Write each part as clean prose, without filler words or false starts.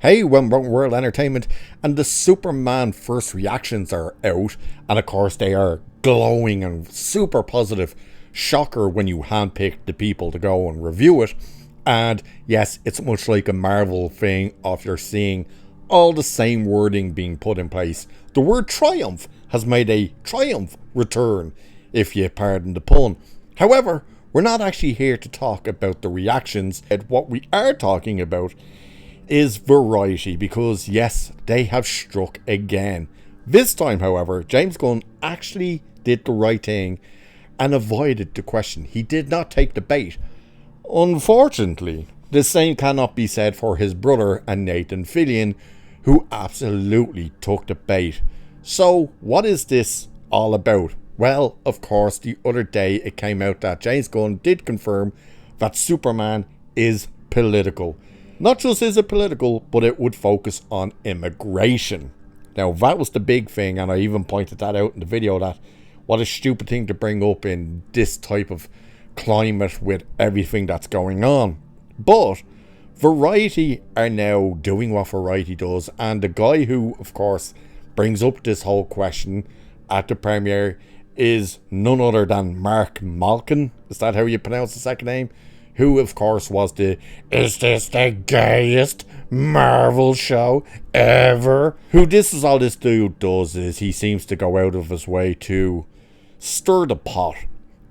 Hey, World Entertainment, and the Superman first reactions are out, and of course they are glowing and super positive. Shocker when you handpick the people to go and review it. And yes, it's much like a Marvel thing of you're seeing all the same wording being put in place. The word triumph has made a triumph return, if you pardon the pun. However, we're not actually here to talk about the reactions. And what we are talking about is variety, because yes, they have struck again. This time, however, James Gunn actually did the right thing and avoided the question. He did not take the bait. Unfortunately, the same cannot be said for his brother and Nathan Fillion, who absolutely took the bait. So, what is this all about? Well, of course, the other day it came out that James Gunn did confirm that Superman is political. Not just is it political, but it would focus on immigration. Now, that was the big thing, and I even pointed that out in the video, that what a stupid thing to bring up in this type of climate with everything that's going on. But Variety are now doing what Variety does, and the guy who, of course, brings up this whole question at the premiere is none other than Marc Malkin. Is that how you pronounce the second name? Who, of course, was the "Is this the gayest Marvel show ever?" Who this is all this dude does is he seems to go out of his way to stir the pot.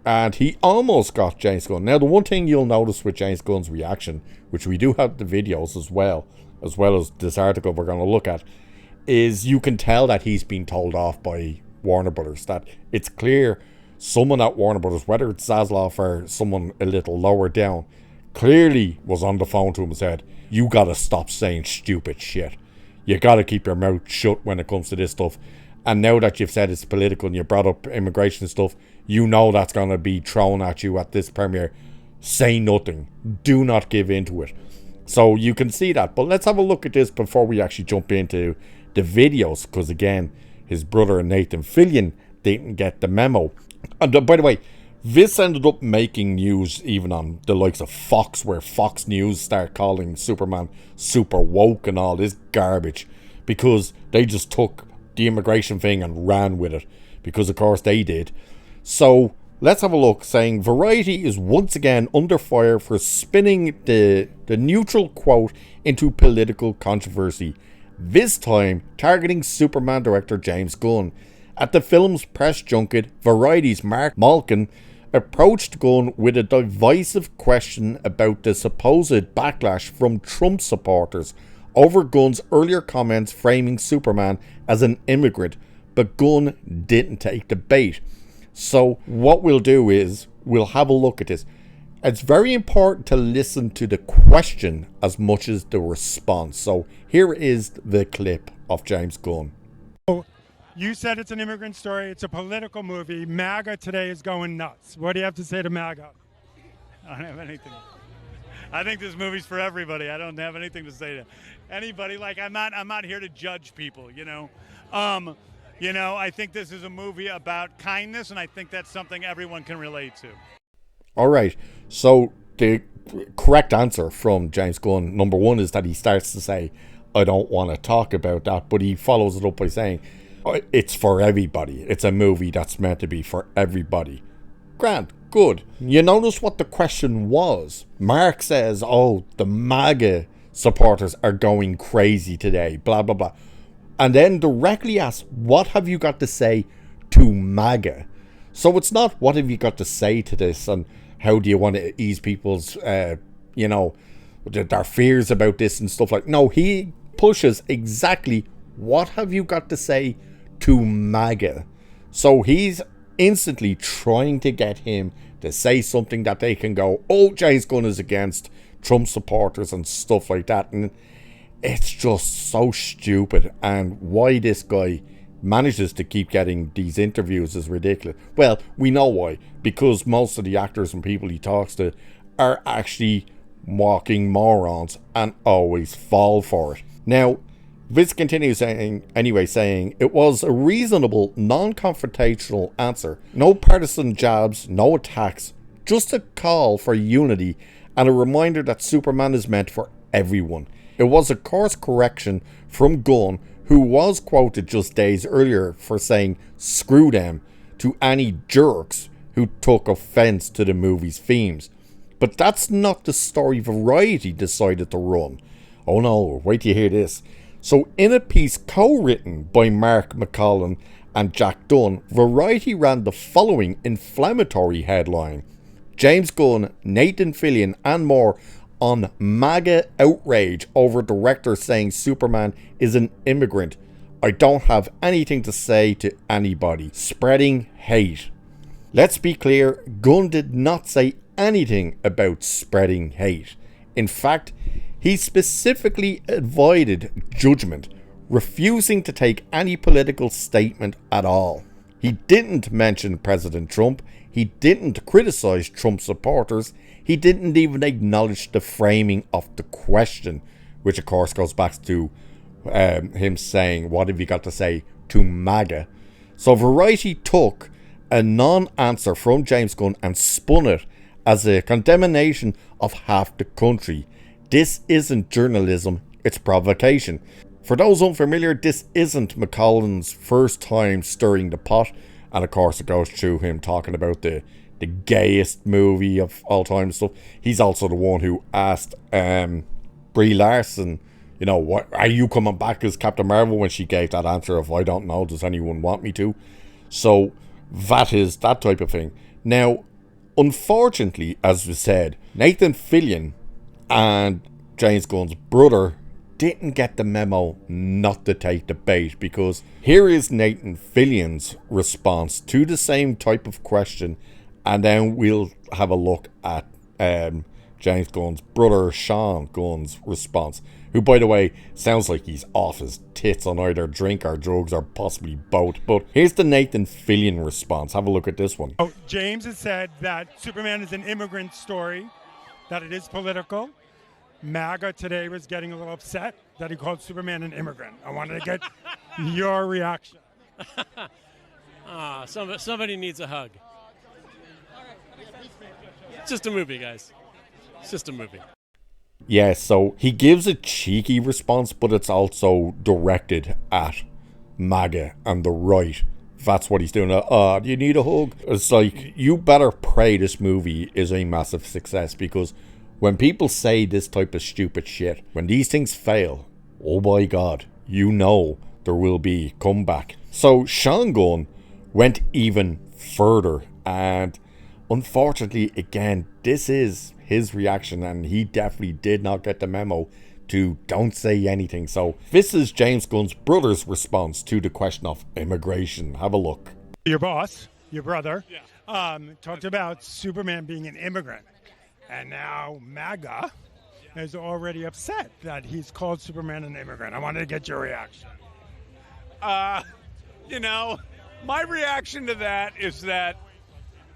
And he almost got James Gunn. Now, the one thing you'll notice with James Gunn's reaction, which we do have the videos as well as this article we're going to look at, is you can tell that he's been told off by Warner Brothers. That it's clear someone at Warner Brothers, whether it's Zaslav or someone a little lower down, clearly was on the phone to him and said, "You gotta stop saying stupid shit. You gotta keep your mouth shut when it comes to this stuff. And now that you've said it's political and you brought up immigration stuff, you know that's gonna be thrown at you at this premiere. Say nothing. Do not give in to it." So you can see that. But let's have a look at this before we actually jump into the videos, because again, his brother Nathan Fillion didn't get the memo. And by the way, this ended up making news even on the likes of Fox, where Fox News start calling Superman super woke and all this garbage, because they just took the immigration thing and ran with it, because of course they did. So let's have a look, saying Variety is once again under fire for spinning the neutral quote into political controversy, this time targeting Superman director James Gunn. At the film's press junket, Variety's Marc Malkin approached Gunn with a divisive question about the supposed backlash from Trump supporters over Gunn's earlier comments framing Superman as an immigrant, but Gunn didn't take the bait. So what we'll do is we'll have a look at this. It's very important to listen to the question as much as the response. So here is the clip of James Gunn. You said it's an immigrant story. It's a political movie. MAGA today is going nuts. What do you have to say to MAGA? I don't have anything. I think this movie's for everybody. I don't have anything to say to anybody. Like I'm not here to judge people. I think this is a movie about kindness, and I think that's something everyone can relate to. All right. So the correct answer from James Gunn, number one, is that he starts to say, "I don't want to talk about that," but he follows it up by saying, "It's for everybody. It's a movie that's meant to be for everybody." Grant, good. You notice what the question was. Mark says, "Oh, the MAGA supporters are going crazy today, blah, blah, blah." And then directly asks, "What have you got to say to MAGA?" So it's not, "What have you got to say to this?" and "How do you want to ease people's, their fears about this," and stuff like. No, he pushes exactly, "What have you got to say to MAGA?" So he's instantly trying to get him to say something that they can go, "Oh, James Gunn is against Trump supporters," and stuff like that. And it's just so stupid. And why this guy manages to keep getting these interviews is ridiculous. Well, we know why. Because most of the actors and people he talks to are actually walking morons and always fall for it. Now, Vince continues saying, "It was a reasonable, non-confrontational answer. No partisan jabs, no attacks, just a call for unity and a reminder that Superman is meant for everyone. It was a course correction from Gunn, who was quoted just days earlier for saying "screw them" to any jerks who took offence to the movie's themes. But that's not the story Variety decided to run. Oh no, wait till you hear this. So in a piece co-written by Marc and Jack Dunn, Variety ran the following inflammatory headline: James Gunn, Nathan Fillion and more on MAGA outrage over director saying Superman is an immigrant. I don't have anything to say to anybody. Spreading hate. Let's be clear, Gunn did not say anything about spreading hate. In fact, he specifically avoided judgment, refusing to take any political statement at all. He didn't mention President Trump. He didn't criticize Trump supporters. He didn't even acknowledge the framing of the question, which of course goes back to him saying, what have you got to say to MAGA? So Variety took a non-answer from James Gunn and spun it as a condemnation of half the country. This isn't journalism, it's provocation. For those unfamiliar, this isn't McCollin's first time stirring the pot, and of course it goes through him talking about the gayest movie of all time and stuff. He's also the one who asked Brie Larson, you know, what are you coming back as Captain Marvel, when she gave that answer of I don't know, does anyone want me to? So that is that type of thing. Now, unfortunately, as we said, Nathan Fillion and James Gunn's brother didn't get the memo not to take the bait, because here is Nathan Fillion's response to the same type of question, and then we'll have a look at James Gunn's brother Sean Gunn's response, who, by the way, sounds like he's off his tits on either drink or drugs or possibly both. But here's the Nathan Fillion response. Have a look at this one. Oh, James has said that Superman is an immigrant story, that it is political. MAGA today was getting a little upset that he called Superman an immigrant. I wanted to get your reaction. Somebody needs a hug. It's just a movie, guys. It's just a movie. Yeah, so he gives a cheeky response, but it's also directed at MAGA and the right. That's what he's doing. Do you need a hug? It's like, you better pray this movie is a massive success, because when people say this type of stupid shit, when these things fail, oh my god, you know there will be comeback. So Sean Gunn went even further, and unfortunately, again, this is his reaction, and he definitely did not get the memo to don't say anything. So this is James Gunn's brother's response to the question of immigration. Have a look. Your boss, your brother, talked about Superman being an immigrant. And now MAGA is already upset that he's called Superman an immigrant. I wanted to get your reaction. You know, my reaction to that is that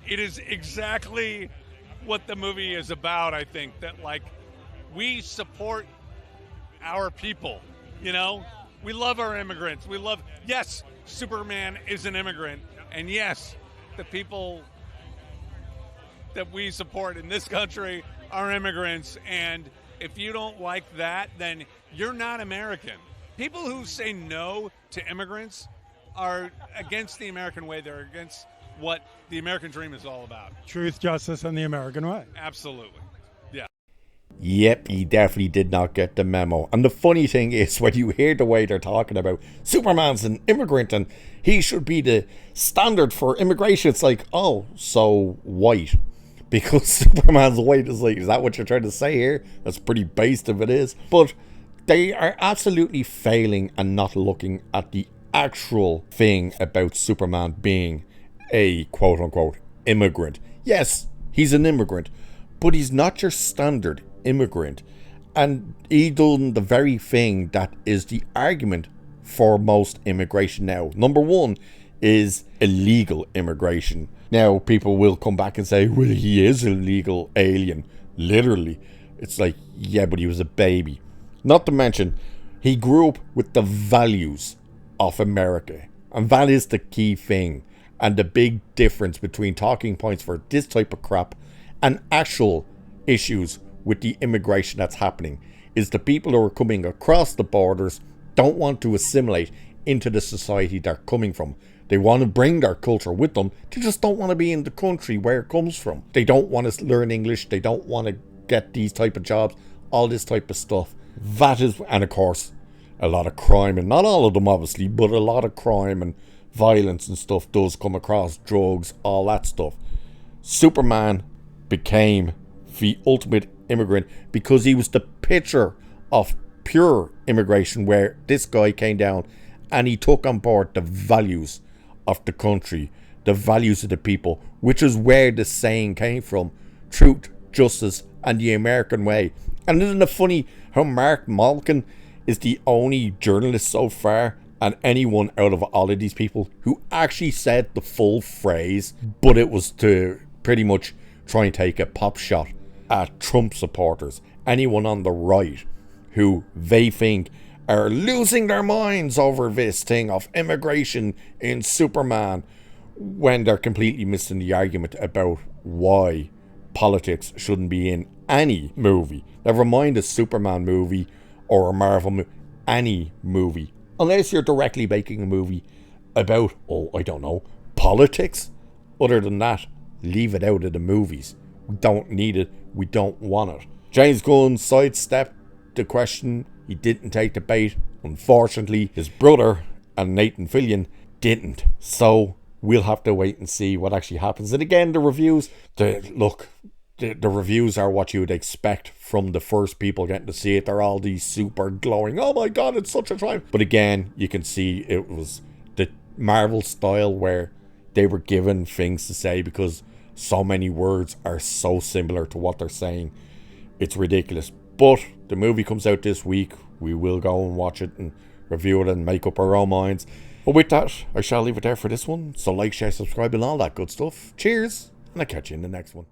it is exactly what the movie is about, I think. That, like, we support our people, you know? We love our immigrants. Yes, Superman is an immigrant. And yes, the people that we support in this country are immigrants, and if you don't like that, then you're not American. People who say no to immigrants are against the American way. They're against what the American dream is all about. Truth, justice, and the American way. Absolutely. Yeah. Yep, he definitely did not get the memo. And the funny thing is, when you hear the way they're talking about Superman's an immigrant and he should be the standard for immigration, it's like, oh, so white. Because Superman's white, is like, is that what you're trying to say here? That's pretty based if it is. But they are absolutely failing and not looking at the actual thing about Superman being a quote-unquote immigrant. Yes, he's an immigrant, but he's not your standard immigrant. And he done the very thing that is the argument for most immigration now. Number one is illegal immigration. Now, people will come back and say, well, he is an illegal alien. Literally. It's like, yeah, but he was a baby. Not to mention, he grew up with the values of America. And that is the key thing. And the big difference between talking points for this type of crap and actual issues with the immigration that's happening. is the people who are coming across the borders don't want to assimilate into the society they're coming from. They want to bring their culture with them. They just don't want to be in the country where it comes from. They don't want to learn English. They don't want to get these type of jobs, all this type of stuff. That is, and of course, a lot of crime, and not all of them obviously, but a lot of crime and violence and stuff does come across, drugs, all that stuff. Superman became the ultimate immigrant because he was the picture of pure immigration, where this guy came down and he took on board the values of the country, the values of the people, which is where the saying came from: truth, justice, and the American way. And isn't it funny how Marc Malkin is the only journalist so far, and anyone out of all of these people, who actually said the full phrase, but it was to pretty much try and take a pop shot at Trump supporters, anyone on the right who they think are losing their minds over this thing of immigration in Superman, when they're completely missing the argument about why politics shouldn't be in any movie. Never mind a Superman movie or a Marvel movie, any movie. Unless you're directly making a movie about, politics. Other than that, leave it out of the movies. We don't need it. We don't want it. James Gunn sidestepped the question. He didn't take the bait. Unfortunately, his brother and Nathan Fillion didn't. So we'll have to wait and see what actually happens. And again, the reviews, the reviews are what you would expect from the first people getting to see it. They're all these super glowing, oh my god, it's such a triumph. But again, you can see it was the Marvel style where they were given things to say because so many words are so similar to what they're saying. It's ridiculous. But the movie comes out this week. We will go and watch it and review it and make up our own minds. But with that, I shall leave it there for this one. So like, share, subscribe and all that good stuff. Cheers, and I'll catch you in the next one.